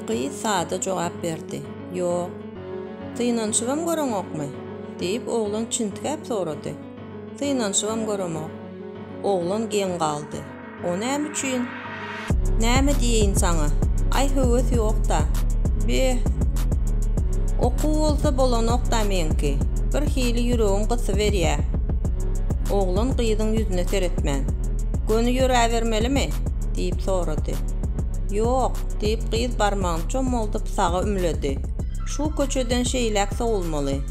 Gyýy sada jogap berdi. Ýok. Tynanşybam göreňokmy? Diýip oglan çyntyp sorady. Tynanşybam göremok. Oglan gen galdy. O näme üçin? Näme diýeň saňa? Ay höwes ýokda. Be. Okuw bolsa bolanok da menki. Bir hili ýüregim gysy berýär. Oglan gyýdyň ýüzüne seretmän. Göni ýöräbermelimi? Diýip sorady. Ýok, diýip gyýy barmagyny çomoldyp sağa ümledi. Şu köçeden şeýlek sowulmaly.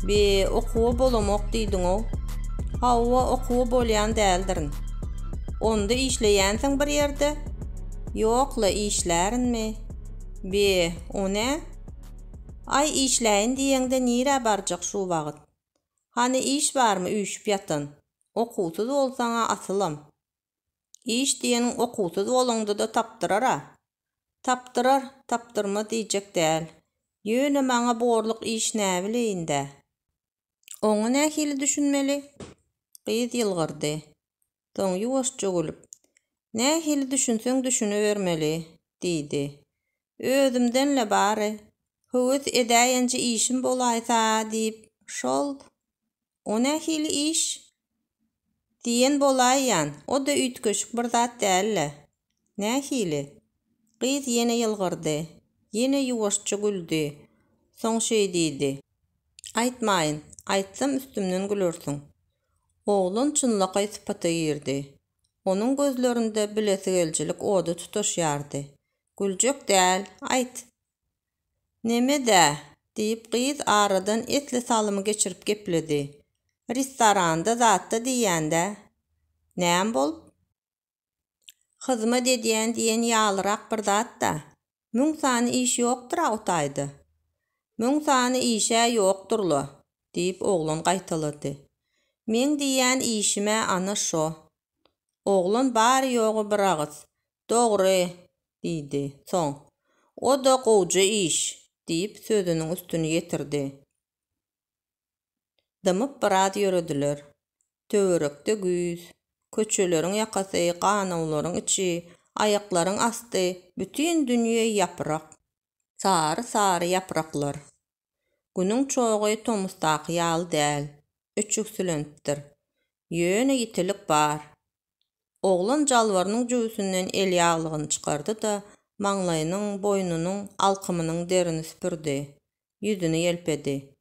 Be, okuw bolamok diýdiňo. Hawa okuw bolýan däldirin. Onda işleýänsiň bir ýerde? Ýokla işlärinmi? Be, o ne? Ay işläýin diýende nire barjak şu wagt? Hani iş barmy üýşüp ýatan? Okuwsuz bolsaňa asylam. İş diýeniň okuwsuz bolanda da tapdyrara. Tapdyrar, tapdyrma diýjek däl. Ýöne maňa borluk iş näme bileýinde? Oňa nähili düşünmeli? Gyýy ýylgyrdy. Toň ýuwaşça gülyp, nähili düşünseň düşünebermeli, diýdi. Özümdenle bary. Höwes edäýänçe işim bolaýsa diýip, şol. O nähili iş? Diýen bolaýan, o da üýtgeşik bir zat dälle. Nähili? Gyýy ýene ýylgyrdy. Ýene ýuwaşça güldi. Soň şeý diýdi. Aýtmaýyn, aýtsam üstümden gülersiň. Oglan çynlyky sypata ýerdi. Onuň gözlerinde bilesigelçilik ody tutaşýardy. Güljek däl, aýt. Neme-de? Diýip gyýy aradan etli salymy geçirip gepledi. Restoranda zatda diýende. Näme bolup? Hyzmat edýän diýen ýalyrak bir zatda. Müň sany iş ýokdur awtaýdy. Müň sany işe ýokdurly, diýip oglan gaýtalady. Men diýän işime ana şo. Oglan bary ýogy bir agyz. Dogry, diýdi. Soň. O da gowja iş, diýip sözüniň üstüne getirdi. Dymyp biraz ýörediler. Töwerekde güýz, köçeleriň ýakasy, ganawlaryň içi, aýaklaryň asty, bütün dünýe ýaprak. Sary ýapraklar. Günüň çoğy tomusdaky ýaly däl, öçüksülentdir. Ýöne ýitilik bar. Oglan jalwarynyň jüýsünden el ýaglygyny çykardy da maňlaýynyň, boýnunyň, alkymynyň derini süpürdi. Ýüzüne ýelpedi.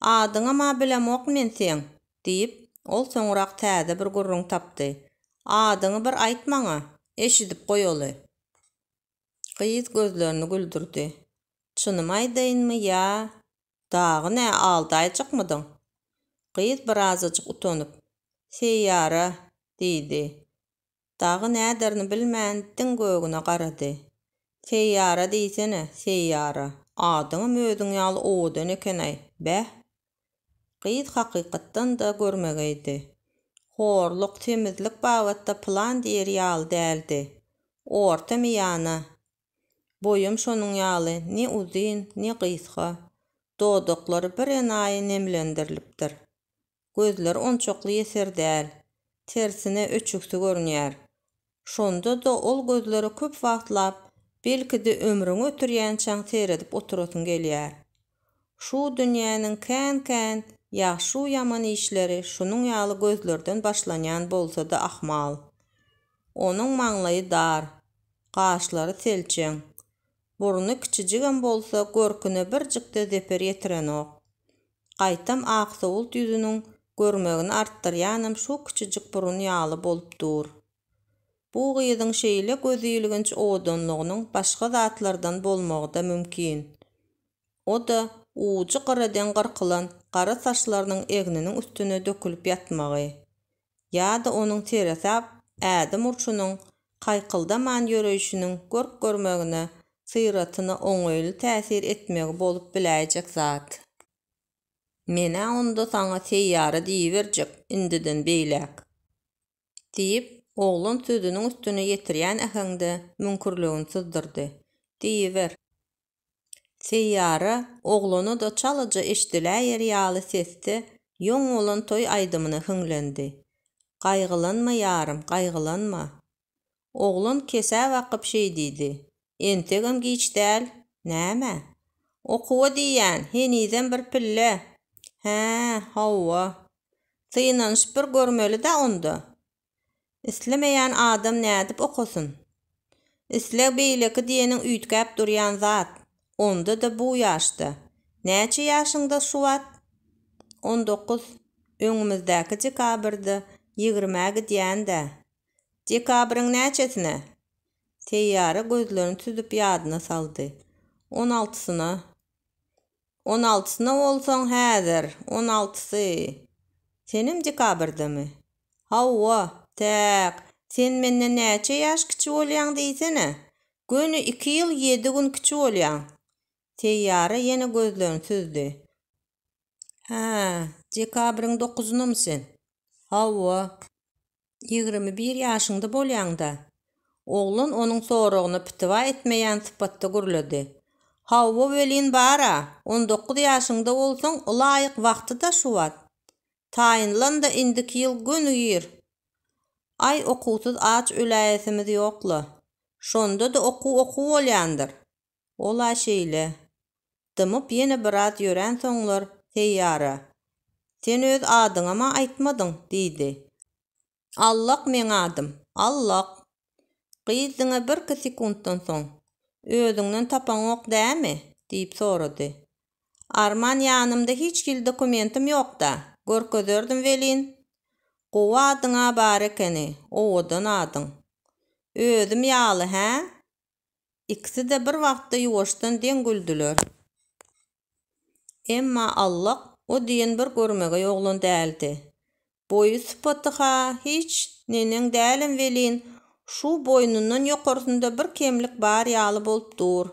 Adyňa ma bilemok men sen, diýip, ol soňrak täze bir gurrun tapdy. Adyňy bir aýtmaňa, eşidip goýaly. Gyýy gözlerini güldürdi. Çynym aýdaýynmy ýa? Dagy nä aldaýjykmydyň? Gyýy birazajyk utanyp, "Seýýara", diýdi. Dagy näderini bilmän diň gögüne garady. "Seýýara diýsene, seýýara. Adyňam özüň ýaly owadan ekenej, bäh." Gyýy hakykatdan da görmegeydi. Horluk, temizlik bagatda plan diýer ýaly däldi. Orta miýana. Boýum şonuň ýaly, ne uzyn, ne gysga. Dodoklary bir enaýy nemlendirilipdir. Gözleri onçokly ýeser däl. Tersine öçükse görünýär. Şonda da ol gözleri köp wagtlap, belki-de ömrüňi ötürýän çaň seredip oturasyň gelýär. Şu dünýäniň kän-kän, ýaşy ýaman işleri şunuň ýaly gözlerden başlanýan bolsa-da ahmal. Onuň maňlaýy dar, gaşlary selçeň. Burnu kiçijigem bolsa görküne birjikde zeper ýetirenok. Gaýtam aksawul ýüzüniň görmegini artdyrýanym şu kiçijik burun ýaly bolup dur. Bu gyýdyň şeýle gözi ýylgynç owadanlygynyň başga zatlardan bolmagy da mümkin. O da uçy garadan garkylan gara saçlarynyň egniniň üstüne dökülip ýatmagy. Ýa-da onuň teresap ädim urçunyň kaýkyldaman ýöreýişiniň görk görmegine syratyna oňaýly täsir etmegi bolup biläjek zat. Mene onda saňa seýýara diýiberjek indiden beýlek. Diýip, oglan sözüniň üstüne ýetirýän äheňde münkürligini syzdyrdy. Diýiber. Seýýara oglany da çalaja eşdiläýär ýaly sesde ýoň bolan toý aýdymyna hüňlendi. Gaýgylanma ýarym, gaýgylanma. Oglan kese wakyp şey diýdi. Entegem giç däl. Näme? Okuwa diýän, heniden bir pille. Hä, hawa. Synanyş bir görmeli da onda. Islemeýän adam nädip okusun? Isle beýleki diýeniň üýtgäp durýan zat. Onda da bu ýaşda. Näçe ýaşyňda şu wat? 19. Öňümizdäki dekabrda 20 gidýän-de. Dekabryň näçesine? Teýýara gözlerini tüzüp ýadyna saldy. 16-syna. 16-syna bolsaň häzir. 16-sy. Senim dekabrdymy? Hawa, täk. Sen menden näçe ýaş kiçi bolýaň diýsene. Göni 2 ýyl 7 gün kiçi bolýaň. Teýýara ýene gözlerini süzdi. Ha, dekabryň 9-namy sen? Hawa, 21 ýaşyňda bolýaň-da. Oğlan onun soragyny pitwa etmeýän sypatda gürledi. Hawa welin bara, 19 ýaşyňda bolsaň, laýyk wagty da şu wat. Taýynlanda indiki ýyl göni gir. Ay okuwsuz aç öläýesimiz ýokla. Şonda da oku bolýandyr. Ola şeýle. Dymyp ýene biraz ýören soňlar teýýara. Sen öz adyňama aýtmadyň, diýdi. Allah men adym. Allah. Gyýdyňa bir sekunddan soň. Özüňden tapan ok dämi? Diýip sorady. Arman ýanymda hiç kil dokumentim ýokda. Görkezerdim welin. Gowa adyňa bar ekeni, owadan adyň. Özüm ýaly, hä? İkisi de bir wagtda ýuwaşdan den güldüler. Emma Allah o diýen bir görmege ýoglan däldi. Boyu sypaty hiç neneň dälim welin. Şu boynundan ýokarysynda bir kemlik bar ýaly bolup dur.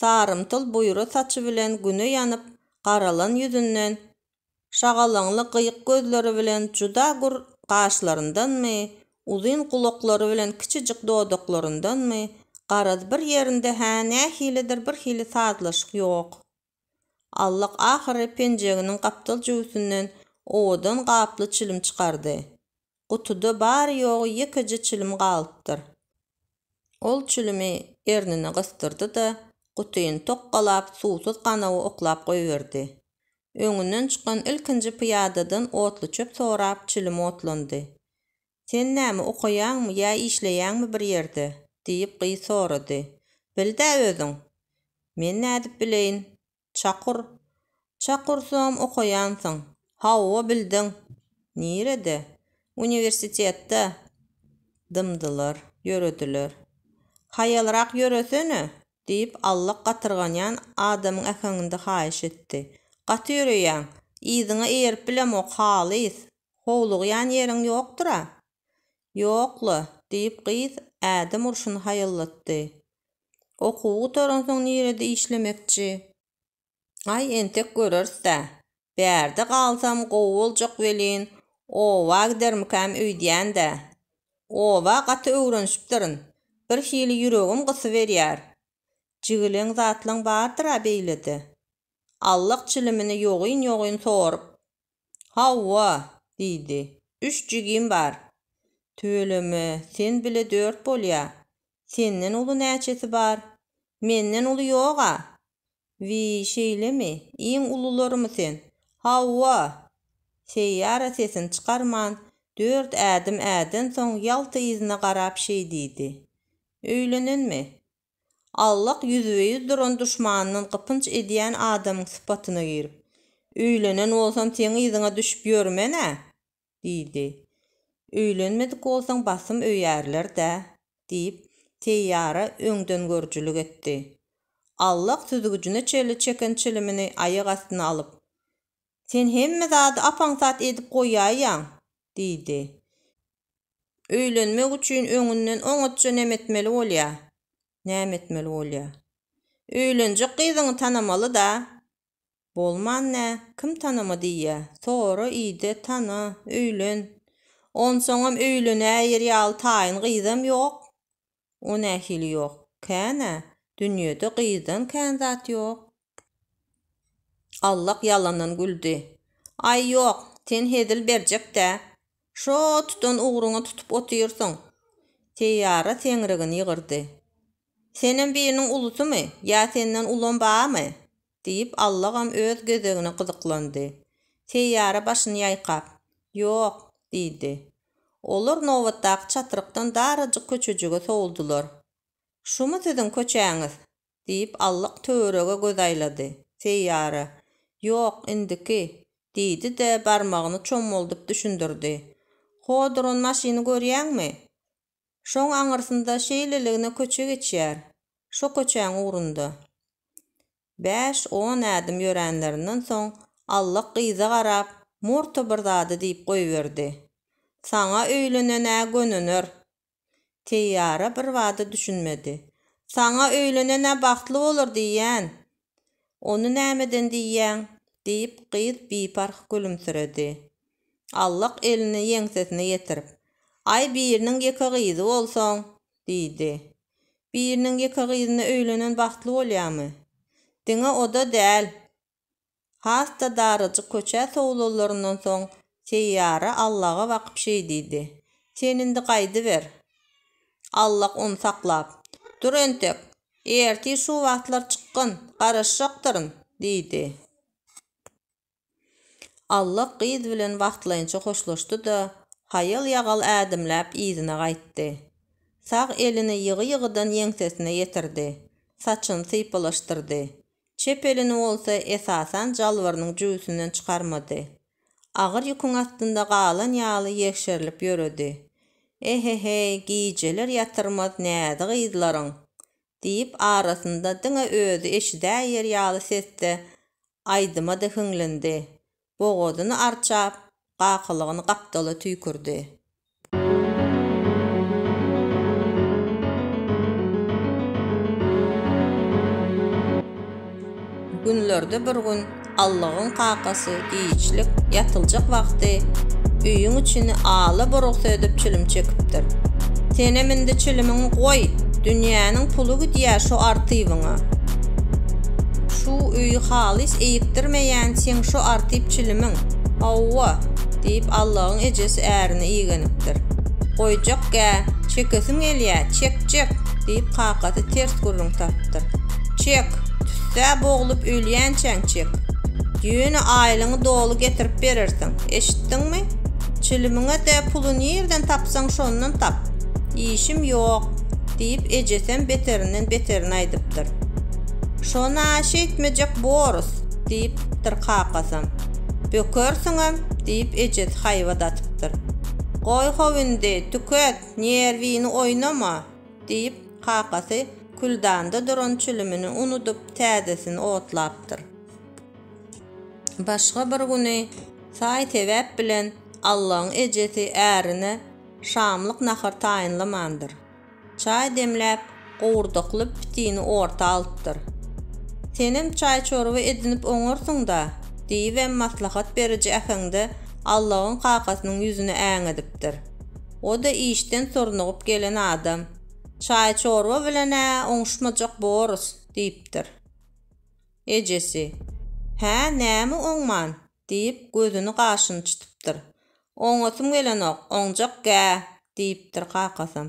Sarymtyl buyra saçy bilen güne ýanyp, garalan ýüzünden, şagalanly gyýyk gözleri bilen juda gur gaşlaryndanmy, uzun gulaklary bilen kiçijik dodaklaryndanmy, garaz bir ýerinde nähilidir bir hili sazlaşyk ýok. Allah ahyry penjeginiň gapdal jüwsünden owadan gaply çylim çykardy. Gutuda bar ýogy ýekiji çylim galypdyr. Ol çylimi ernini gystyrdy da gutyny tokkalap suwsuz ganawy oklap goýberdi. Öňünden çykan ilkinji piyadadan otly çöp sorap çylimi otlandy. Sen näme okuýanmy ýa işleýänmi bir ýerde? Diýip gyý sorady. Bilde özüň. Men nädip bileýin? Çakur. Çakursam okuýansyň. Hawa bildiň. Nirede? Universitetde. Dymdylar, ýörediler. Haýalrak ýöresene, diýip Allah gatyrganýan adamyň äheňinde haýyş etdi. Gaty ýöreýäň, iziňe erip bilemok halys. Howlugýan ýeriň ýokdura? Ýokla, diýip gyz ädim urşuny haýallatdy. Okuwy toransoň nirede işlemekçi? Ay entek görerse. Bärde galsam gowy boljak welin. Owa gidermikäm öýdýän-de. Owa gaty öwrenşipdirin. Bir hili ýüregim gysy berýär. Jigileň zatlaň bardyra beýledi. Allah çylimini ýogyn sorup. Hawa, diýdi. 3 jigim bar. Töölemi, sen bile 4 bolýa. Senden uly näçesi bar? Menden uly ýoga. Vi şeýlemi? Iň ulularmy sen? Hawa. Seýýara sesini çykarman, 4 äden soň ýalty ýüzüne garap şeý diýdi. Öýlenenmi? Allah ýüzüýüz duran duşmanyny gypynç edýän adamyň sypatyna girip. Öýlenen bolsam sen ýyzyňa düşüp ýörmene, diýdi. Öýlenmedik bolsaň basym öýärler-de, diýip teýýara öňden görjülük etdi. Allah süzgüjüne çeli çeken çilimini aýak astyna alyp, sen hemme zady apaňsat edip goýýaýaň, diýdi. Öýlenmek üçin öňünden oňatça nemetmeli bolýa. Nämetmeli bolýa? Öýlenjek gyzyňy tanamaly da. Bolman nä? Kim tanama diýýär? Sora ýygy tana, öýlen. Onsoňam öýlenäýär ýaly taýyn gyzam ýok. O nähili ýok. Käne? Dünýede gyzdan kän zat ýok. Allah yalandan güldü. Ay ýok, sen hedil berjek-de. Şo tutun uğruňa tutup otyrsyň. Teýýara seňregini ýygyrdy. Senen birinin ulusu mu, ya senden ulon bağa mı? Deyip Allah'am öz gözegine qızıqlandı. Teyyara başını yaykap, "Yok," dedi. Olur novatdaq çatırıqdan daracık köçücüge soğuldular. "Şumu sizin köçäňiz?" deyip Allah töwerege göz aýlady. Teyyara, "Yok, indiki," dedi de barmagyny çomoldup düşündirdi. "Hodron maşyny görýäňmi? Şoň aňyrsynda şeýleligine köçe geçýär. Şo köçäň ugrunda." 5-10 ädim ýörenlerinden soň Allah gyza garap, "Murta bir zady" diýip goýberdi. "Saňa öýlenene gönünür." Teyyara bir wada düşünmedi. "Saňa öýlenene bagtly bolar diýýän. Onu nämeden diýýäň?" diýip gyz bipark gülümsiredi. Allah elini ýeňsesine ýetirip, "Ay biriniň ýeke gyzy bolsaň," diýdi. "Biriniň ýeke gyzyna öýlenen bagtly bolýarmy? Diňe o da däl." Hasta darıcı köçä soğulallarından soň Teyyara Allah'a bakyp şey diýdi. "Senindi gaýdy ber." Allah onu saklap, "Dur entek, erti şu wagtlar çykgyn, garaşjakdyryn," diýdi. Allah gyz bilen wagtlaýynça hoşlaşdy da hayal ýagal ädimläp ýzyna gaýtdy. Sag elini ýygy-ýygydan ýeňsesine ýetirdi. Saçyny sypylaşdyrdy. Çep elini bolsa esasan jalwarynyň jüýsünden çykarmady. Agyr ýüküň astynda galan ýaly ýekşerilip ýöredi. "Ehehe, gijeler ýatyrmaz näde gyzlaryň," diýip arasynda diňe özü eşidäýär ýaly sesde aýdyma da hüňlendi. Bogodyny arçap, gakylygyny gapdala tüýkürdi. Günlerde bir gün Allah'ın kakası giyiçlik yatıljak vakti üýüň içini ala boruksa edip çilim çekipdir. "Seneminde çilimini goý, dünýäniň pulu gidýär şo artybyňa. Şu üýü halis eýipdirmeýän sen şo artyp çilimiň. Awwa," diýip Allah'ın ejesi ärini iýgenipdir. "Goýjak-ga, çekesim gelýär, çek," diýip kakasy ters gurrun tapdyr. "Çek, tüssä boğulup ölýänçäň çek. Ýöne aýlyňy dolu getirip berersiň. Eşitdiňmi? Çilimiňe de puluny ýerden tapsaň şondan tap. İşim ýok," diýip ejesem beterinden beterini aýdypdyr. "Şona şeýtmejek borus," diýipdir kakasam. "Bökersiňem," diýip ejes haýwadatypdyr. "Goý howindi, tüket, nerwini oýnama," diýip kakasy küldanda duran çilimini unutup täzesini otlapdyr. Başga bir güni saý tebäp bilen Allah'ın ejesi ärine şamlyk nahar taýynlamandyr. Çay demläp, gowurdakly pitini orta alypdyr. "Senem çay çorba edinip oňarsyň da," diýip maslahat beriji äheňde Allah'ın kakasynyň ýüzüne äňedipdir. O da işden sornugyp gelen adam. "Çay çorba bilen oňuşmajak borus," diýipdir. Ejesi, "Hä, näme oňman?" diýip gözüni gaşyny çytypdyr. "Oňasym gelenok, oňjak-ga," diýipdir kakasam.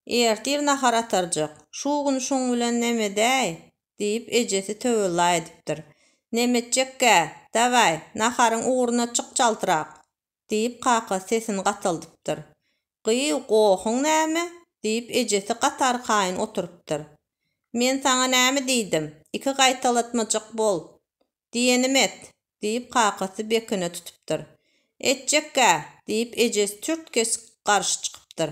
"Ertir nahar atarjak, şu gün şoň bilen näme däý?" diýip ejesi töwelli edipdir. "Nemetjek-ga, daway, naharyň uğruna çyk çaltyrak," diýip kakasy sesini gataldypdyr. "Gyý, gohuň näme?" diýip ejesi gatar kaýyn oturypdyr. "Men saňa näme diýdim? Iki gaýtalatmajak bol. Diýenim et," diýip kakasy bekine tutupdyr. "Etjek-ga," diýip ejesi türtkes garşy çykypdyr.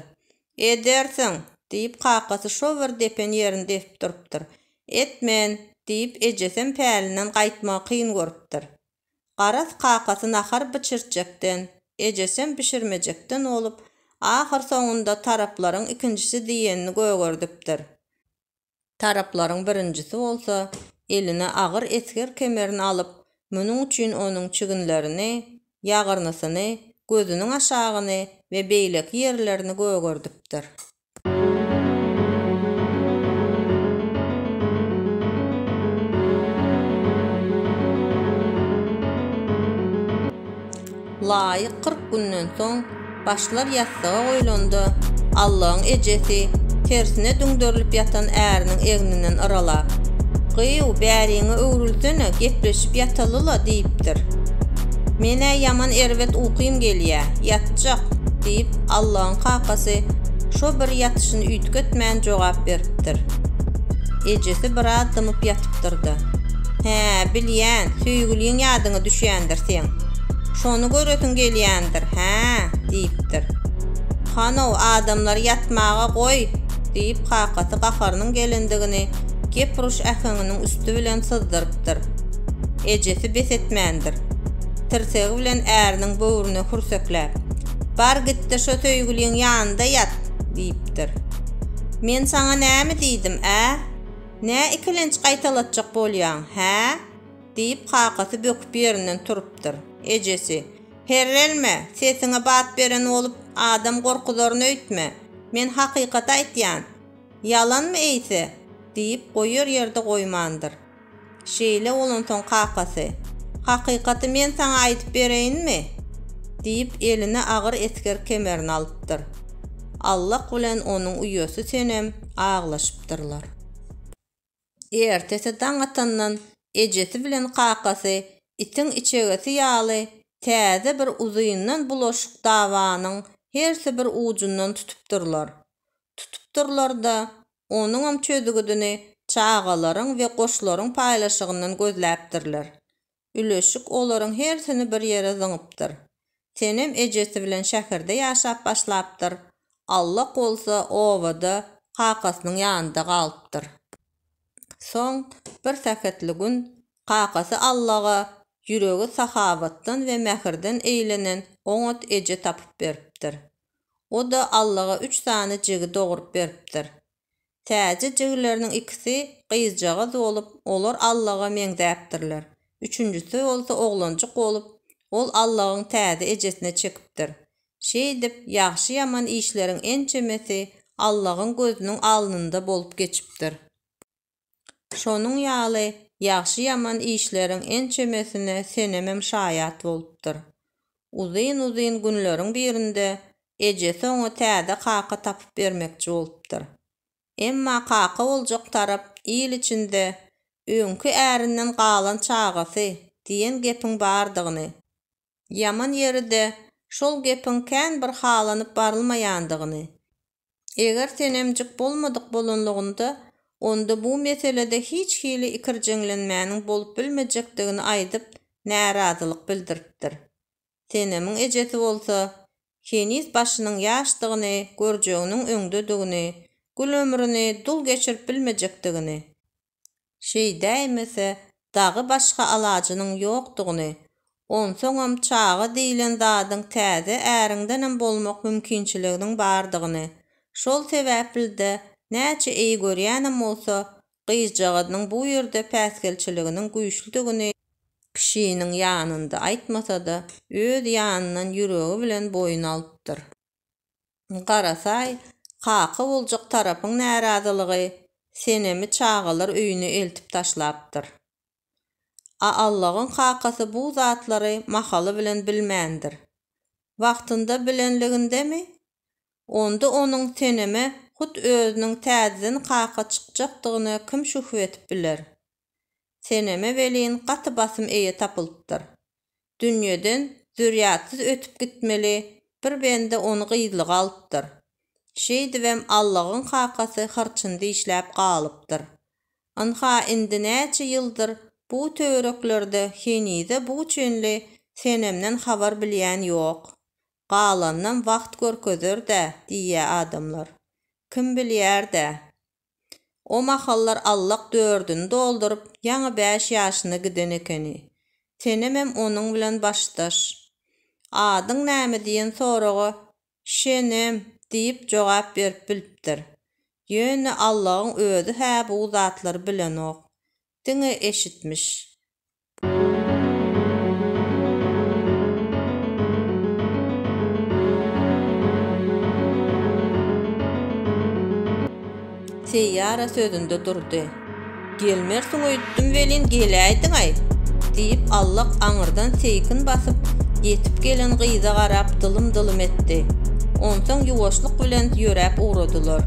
"Edersiň," diýip kakasy şo bir depen ýerinde depip durupdyr. "Etmen," diýip ejesem pälinden gaýtmagy kyn görüpdir. Garas kakasy nahar biçirjekden, ejesem pişirmejekden olup, ahir soňunda taraplaryň ikincisi diýenini gögördüpdir. Taraplaryň birincisi bolsa, eline agyr esker kemerini alyp, munuň üçin onuň çygynlaryny, ýagyrnysyny, gözüniň aşagyny we beýlek ýerlerini gögördüpdir. Laýyk 40 günden soň başlar ýatsaga goýlandy. Allah'ın ejesi tersine düňdörilip ýatan äriniň egninden yralap, "Gyýw, bäriňe öwrülsene, gepleşip ýatalyla" diýipdir. "Mene yaman erwet uqym gelýär, ýatjak" diýip Allahyň kakasy şo bir ýatyşyny üýtgetmän jogap beripdir. Ejesi bir addymyp ýatypdyrdy. "He, bilýän, söýgüliň ýadyňa düşýändir sen. Şonu göretin gelýändir, he?" diýipdir. "Hanaw adamlar ýatmaga goý" diýip kakasy gaharynyň gelendigini gepruş ähňiniň üstü bilen syzdyrypdyr. Ejesi besetmändir. Tirsegi bilen äriniň böwrüne hürsökläp, "Bar gitdi şo söýgüliň ýanynda ýat" diýipdir. "Men saňa näme diýdim, Nä ikilenç gaýtalatjak bolýan, hä?" diýip kakasy böküp ýerinden turupdyr. Ejesi, "Herrelme, sesiňe bat beren olup adam gorkudaryny öýtme. Men hakykat aýtýan. Yalanmy eýse?" diýip goýar ýerde goýmandyr. Şeýle olansoň kakasy, "Hakykaty men saňa aýdyp bereýinmi?" diýip eline agyr esker kemerini alypdyr. Allah bilen onuň uýasy senem aglaşypdyrlar. Ertesi daň atandan ejesi bilen kakasy itiň içegesi ýaly täze bir uzyndan bulaşyk dawanyň hersi bir ucundan tutupdyrlar. Tutupdyrlar da onuň çözügüdini çağalaryň we goşlaryň paýlaşygyndan gözläpdirler. Üleşik olaryň hersini bir ýere zyňypdyr. Senem ejesi bilen şäherde ýaşap başlapdyr. Allah bolsa owada kakasynyň ýanynda galypdyr. Soň bir sähetli gün kakasy Allaha ýüregi sahabatdan we mähirden eýlenen oňat eje tapyp beripdir. O da Allaha 3 sany jigi dogurup beripdir. Täze jigleriniň ikisi gyzjagaz bolup, olar Allaha meňdäpdirler. Üçüncüsü bolsa oglanjyk bolup, ol Allahyň täze ejesine çekipdir. Şeý dip ýaxşy ýaman işleriň ençemesi Allahyň gözüniň alnynda bolup geçipdir. Şonuň ýaly ýaxşy ýaman işleriň ençemesine senemem şaýat bolupdyr. Uzyn günleriň birinde ejesi oňa täze kaka tapyp bermekçi bolupdyr. Emma kaka boljak tarap ýyl içinde öňkü ärinden galan çagasy diýen gepiň bardygyny, ýaman ýeride şol gepiň kän bir halanyp barylmaýandygyny, eger senemjik bolmadyk bolanlygynda onda bu meselede hiç hili ikirjeňlenmäniň bolup bilmejekdigini aýdyp närazylyk bildiripdir. Senemiň ejesi bolsa, henis başynyň ýaşdygyny, görjeğiniň öňdedigini, gül ömrüni dul geçirip bilmejekdigini, şeý däýmese dagy başga alajynyň ýokdugyny, onsoňam çaga diýilen zadyň täze äriňdenem bolmak mümkinçiliginiň bardygyny, şol sebäpli näçe eý görýänem bolsa, gyzjagadynyň bu ýerde päsgelçiliginiň güýçlüdigini kişiniň ýanynda aýtmasa-da öz ýanynyň ýüregi bilen boyun alypdyr. Garasay, kaka boljak tarapyň närazylygy senemi çagalar öýüne eltip taşlapdyr. Allahyň kakasy bu zatlary mahaly bilen bilmändir. Wagtynda bilenligindemi? Onda onuň seneme hut özüniň täzeden kaka çykjakdygyny kim şüphe etip biler? Seneme welin gaty basym eýe tapylypdyr. Dünýeden zürriýatsyz ötüp gitmeli, bir bende onu gyzlyga alypdyr. Şeýdibem Allahyň kakasy harçynda işläp galypdyr. Anha indi näçe ýyldyr bu töwereklerde henize bu çenli senemden habar bilýän ýok. Galandan wagt görkezer-de diýýär adamlar. Kim bilýär-de? O mahallar Allah dördünü doldurup ýaňy 5 ýaşyna giden ekeni. Senemem onuň bilen başdaş. Adyň näme diýen soragy "Şenem" diýip jogap berip bilipdir. Ýöne Allahyň özü hä bu zatlary bilenok. Diňe eşitmiş. Seýara sözünde durdy. "Gelmersiň öýtdim welin geläýdiň aý" diýip Allah aňyrdan seykin basyp ýetip gelen gyza garap dylym etdi. Onsoň ýuwaşlyk bilen ýörep uğradylar.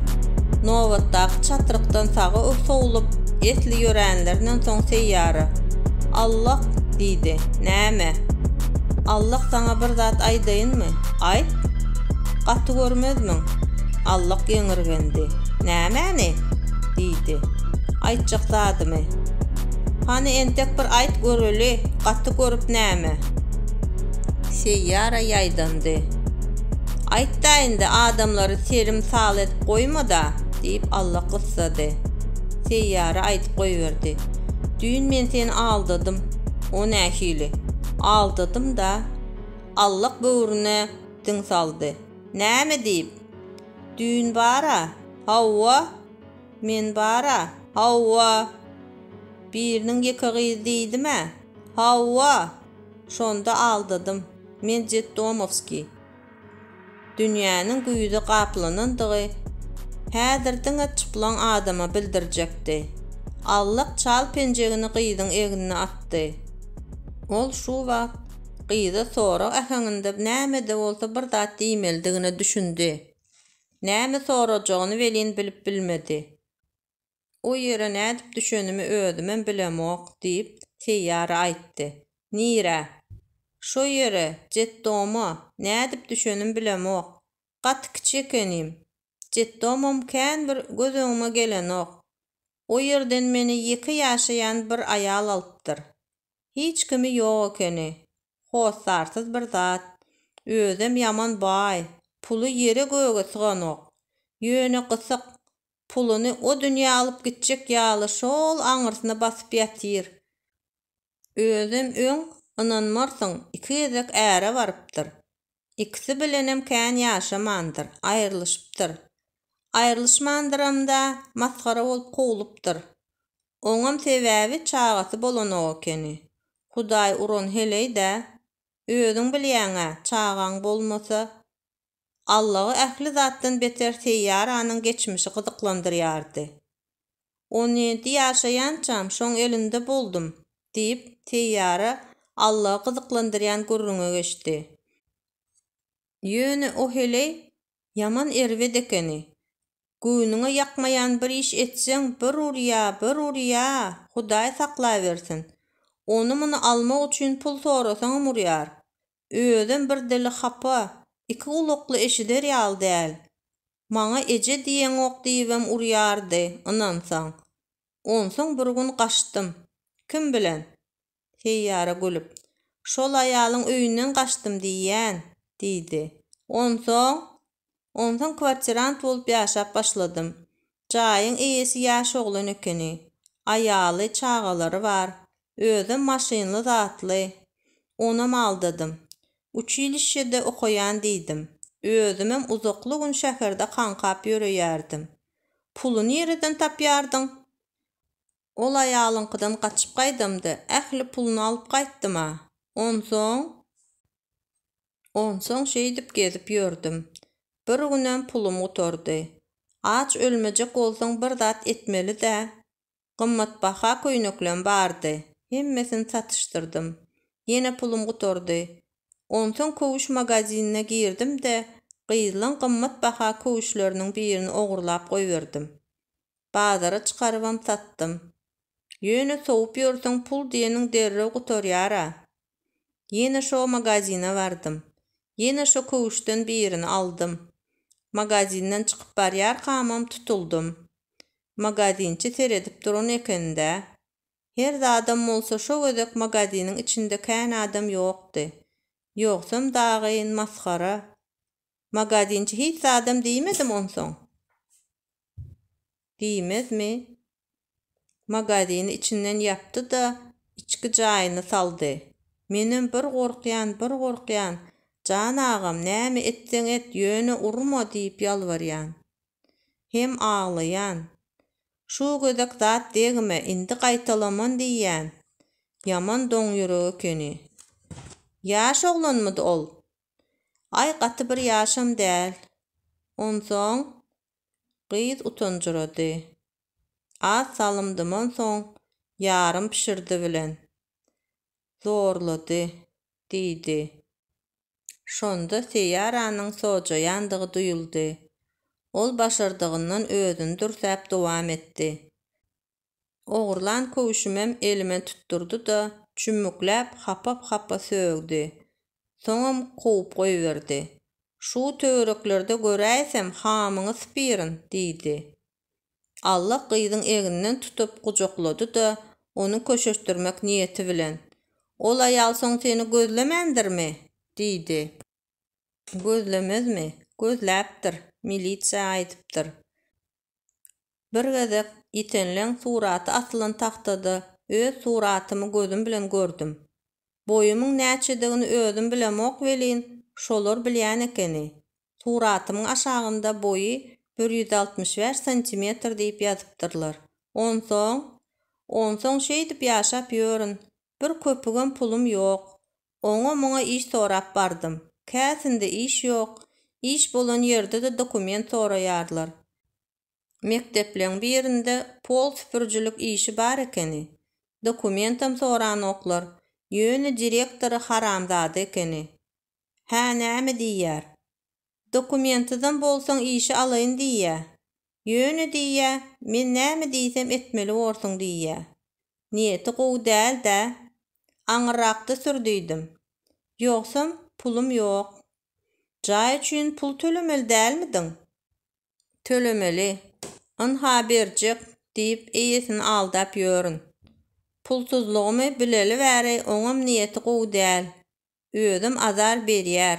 Novatdaky çatyrykdan sagy sowulup etli ýörenlerinden soň seýýara. Allah diýdi. Näme? Allah sana bir zat aýdaýynmy? Aýt. Gaty görmezmiň? Allah ýeňirgendi. Nämäni? diýdi. Aýtjak zadymy? Hani entek bir aýt göreli, gaty görüp näme? Seýýara ýaýdandy. Aýtdaýynda adamlary serim sal edip goýmada diýip Allah gyssady. Seýýara aýdyp goýberdi. Düýün men seni aldadym. O nähili? Aldadym da Allah böwrüne diň saldy. Näme diýip? Düýün bara, Hawwa, men bara, Hawwa. Biriniň ýekegy diýdime? Hawwa. Şonda aldadym. Men Jetdomovski. Dünýäniň güýde gaplanandygy häzirdiňe çıplan adama bildirjekdi. Allah çal penjegini gyýdyň egine atdy. Ol şu wagt gyýda sora äheňinde näme-de bolsa bir zat diýmeldigine düşündi. Näme sorajagyny welin bilip bilmedi. O ýere nädip düşünimi özümem bilemok diýip seýýara aýtdy. Nire? Şo ýere Jetdoma nädip düşünim bilemok. Gaty kiçikenim. Jetdomam kän bir gözüňe gelenok. O ýerden meni 2 ýaşaýan bir aýal alypdyr. Hiç kimi ýok ekeni. Hosarsyz bir zat. Özüm ýaman baý. Puly ýere göge syganok. Ýöne gysyk. Puluny o dünýä alyp gitjek ýaly şol aňyrsyna basyp ýatyr. Özüm öň inanmarsyň 2 gezek äre barypdyr. İkisi bilenem kän ýaşamandyr, aýrylyşypdyr. Aýrylyşmandyramda maskara bolup gowulupdyr. Oňam sebäbi çagasy bolanok ekeni. Hudaý uran heley-de, özüň bilýäňä çagaň bolmasa, Allahy ähli zatdan beter seýýaranyň geçmişi gyzyklandyrýardy. 17 ýaşaýançam şoň elinde boldum, diýip seýýara Allahy gyzyklandyrýan gurrüňe geçdi. Ýöne o heley yaman erwed ekeni. Güýnüňe ýakmaýan bir iş etseň bir urýa, Hudaý saklaýbersin. Onu muny almak üçin pul sorasaň urýar. Özüm bir dili hapa, 2 ulukly eşider ýaly däl. Maňa eje diýen ok diýibem urýardy, inansaň. Onsoň bir gün gaçdym. Kim bilen? Seýýara gülüp. Şol aýalyň öýünden gaçdym diýýän, diýdi. Onsoň kwartirant bolup ýaşap başladym. Jaýyň eýesi ýaş oglan ekeni. Aýaly, çagalary bar. Özüm maşynly zatly. Onam aldadym. 3 ýyl işede okaýan diýdim. Özümem uzakly gün şäherde kankap ýöreýärdim. Pulyny ýerden tapýardyň? Ol aýalyňkydan gaçyp gaýdymdy. Ähli puluny alyp gaýtdyma. Onsoň şeýdip gezip ýördüm. Bir günem pulum oturdy. Aç ölmejek bolsaň bir zat etmeli-de. Gymmatbaha köýneklerim bardy. Hemmesini satyşdyrdym. Ýene pulum oturdy. Onsoň köwüş magazinine girdim-de, gyýylan gymmatbaha köwüşleriniň birini ogurlap goýberdim. Bazara çykarypam satdym. Ýöne sowup ýörseň pul diýeniň derrew gutarýara. Ýene şo magazine bardym. Ýene şo köwüşden birini aldym. Magazinden çykyp barýar kamam tutuldum. Magazinçi seredip duran ekende. Her adam bolsa şo gözek magaziniň içinde kän adam ýokdy. Ýoksam dagyn maskara. Magazinçi hiç adam diýmedim onsoň. Diýmezmi? Magazini içinden ýapdy da içki jaýyna saldy. Menem bir gorkýan. Jan agam, näme etseň et, ýöne urma diýip ýalbarýan. Hem ağlayan. Şu gözek zat degime, indi gaýtalaman diýýän. Yaman doň ýüregi ekeni. Ýaş oglanmydy ol? Ay gaty bir ýaşam däl. Onsoň gyz utanjyrady. Az salymdyman soň ýarym pişirdi bilen. Zorlady, diýdi. Şonda seýýaranyň sojaýandygy duýuldy. Ol başardığından özünü dürsäp dowam etdi. Oğurlan köwüşümem elime tutturdu da çümmükläp hapa sögdi. Soňam gowy goýberdi. Şu töwereklerde göräýsem hamyňy spirin diýdi. Allah gyýdyň eginden tutup gujaklady da onu köşeşdirmek niýeti bilen. Ol aýal soň seni gözlemendirmi? diýdi. Gözlemezmi? Gözläpdir. Milisiýa aýdypdyr. Bir gezek itenleň suraty asylan taktada öz suratymy gözüm bilen gördüm. Boyumyň näçedigini özüm bilemok welin, şolar bilýän ekeni. Suratymyň aşagynda boyu 165 cm diýip ýazypdyrlar. Onsoň şeý diýip ýaşap ýörün. Bir köpügem pulum ýok. Oňa iş sorap bardym. Käsinde iş ýok. İş bolan ýerde de dokument soraýarlar. Mektepleň birinde pol süpürjülük işi bar ekeni. Dokumentam soran oklar. Ýöne direktory haramzada ekeni. Hä näme diýýär? Dokumentidan bolsaň işi alaýyn diýýär. Ýöne diýýär, men näme diýsem etmeli bolsaň diýýär. Niýeti gowy däl-de. Aňyrakda sürdüýdim. Ýoksam pulum ýok. Jaý üçin pul tölemeli dälmidiň? Tölemeli. Anha berjek diýip eýesini aldap ýörün. Pulsuzlygymy bileli bäri oňam niýeti gowy däl. Özüm azar berýär.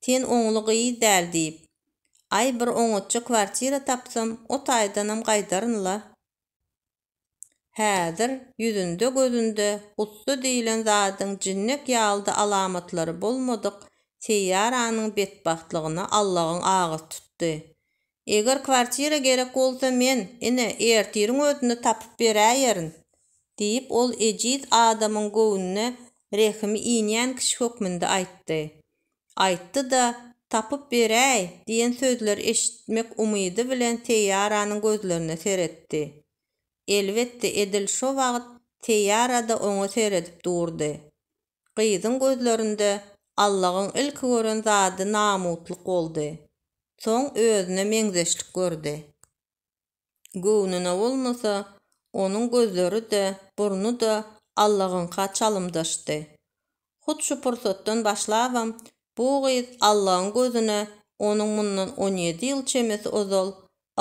Sen oňlygy däl diýip. Ay bir oňatçy kwartira tapsam, o taýdanam gaýdarynla. Häzir ýüzünde gözünde ussy diýilen zadyň jinnek ýaldy alamatlary bolmadyk seýýaranyň betbahtlygyna Allahyň agy tutdy. Eger kwartira gerek bolsa men ine ertiriň özünde tapyp beräýerin diýip ol ejiz adamyň göwnüne rehmi iňän kişi hökmünde aýtdy. Aýtdy da tapyp beräý diýen sözler eşitmek umydy bilen teýýaranyň gözlerine seretdi. Elbetde edil şo wagt teýýara da oňa seredip durdy. Gyzyň gözlerinde Allahyň ilki gören zady namutlyk boldy. Soň özüne meňzeşlik gördi. Göwnüne bolmasa, onuň gözleri de, burnu da Allahyňka çalymdaşdy. Hut şu pursatdan başlabam, bu gyz Allahyň gözüne onuň mundan 17 ýyl çemesi ozal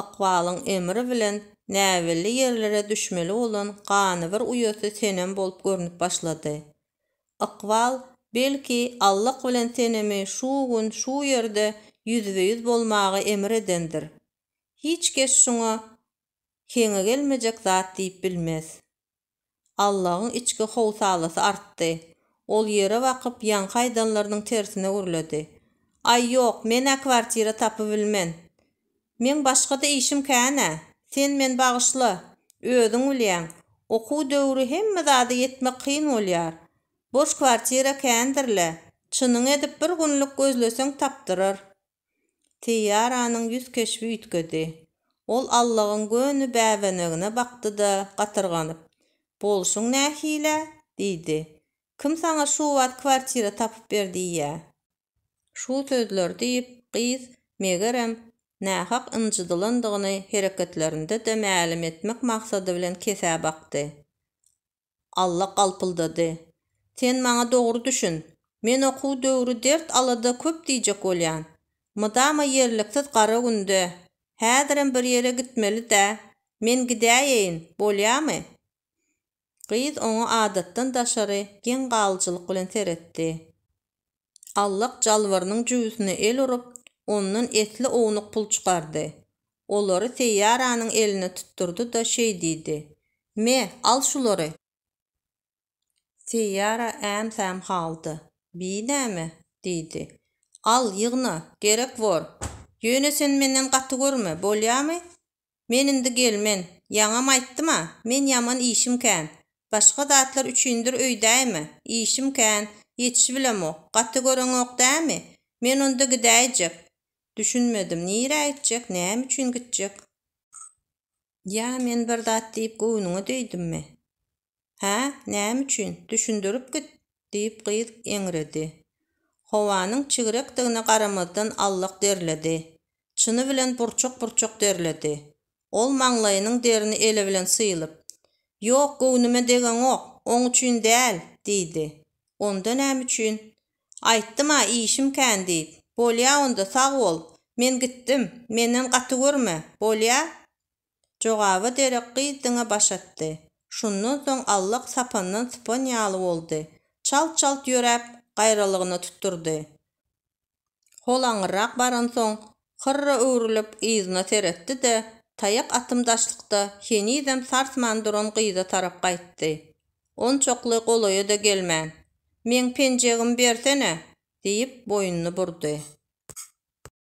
akwalyň emri bilen näwelli ýerlere düşmeli bolan gany bir uýasy senem bolup görnüp başlady. Akwal belki Allah bilen senemi şu gün şu ýerde yüzbe-yüz bolmagy emredendir. Hiç kes şuňa keňe gelmejek zat diýip bilmez. Allahyň içki howsalasy artdy. Ol ýere bakyp ýan haýdanlarynyň tersine urlady. Ay ýok, men kwartira tapyp bilmen. Men başga-da işim käne. Sen men bagyşla. Özüň bilýän. Okuw döwri hemme zady ýetmek kyn bolýar. Boş kwartira kändirle. Çynyň edip bir günlük gözleseň tapdyrar. Teýýaranyň ýüz keşbi üýtgedi. Ol Allahyň göni bäwenegine bakdy da gatyrganyp. Bolşuň nähile diýdi. Kim saňa şu wagt kwartira tapyp berdi ýa? Şu sözler diýip gyz megerem nähak ynjydylandygyny hereketlerinde de mälim etmek maksady bilen kese bakdy. Allah galpyldady. Sen maňa dogry düşün. Men okuw döwri dert alada köp diýjek bolýan. Mydama yerliksiz gara günde. Häzirem bir ýere gitmeli de. Men gidäýin, bolýarmy? Gyz oňa adatdan daşary gen galyjylyk bilen seretdi. Allah jalwarynyň jüýsüne el urup, ondan etli ownuq pul çykardy. Olary teýýaranyň eline tutturdy da şeý diýdi. Me, al şulary. Teýýara äm-säm haldy. Biýnämi? diýdi. Al ýygna, gerek bor. Ýöne sen menden gaty görme, bolýarmy? Men indi gelmen. Ýaňam aýtdyma, men ýaman işim kän. Başga zatlar üçindir öýdäými? İşim kän, ýetiş bilemok. Gaty göreňok dämi? Men onda gidäýjek. Düşünmedim, nire aýtjak, näme üçin gitjek? Ya men bir zat diýip göwnüňe döýdimmi? Ha, näme üçin? Düşündirip git diýip gyz eňredi. Howanyň çygyrekdigine garamazdan Allah derledi. Çını bilen burçok derledi. Ol maňlaýynyň derini ele bilen syýlyp, "Ýok, göwnüme degen ok, oň üçin däl" diýdi. "Onda näme üçin?" "Aýtdym-a, işim kän" diýip. "Bolýa onda sag bol. Men gitdim. Menden gaty görme. Bolýa?" Jogaby derek gyýdyňa baş atdy. Şundan soň allak sapandan sıpan ýaly boldy. Çalt ýöräp gaýralygyny tutturdy. Holaňyrak baran soň hyrra öwrülip yzyna seretdi-de taýak atymdaşlykda henizem sarsman duran gyýza tarap gaýtdy. "On çokly golaýa da gelmän. Meň penjegimi bersene" diýip boýnuny burdy.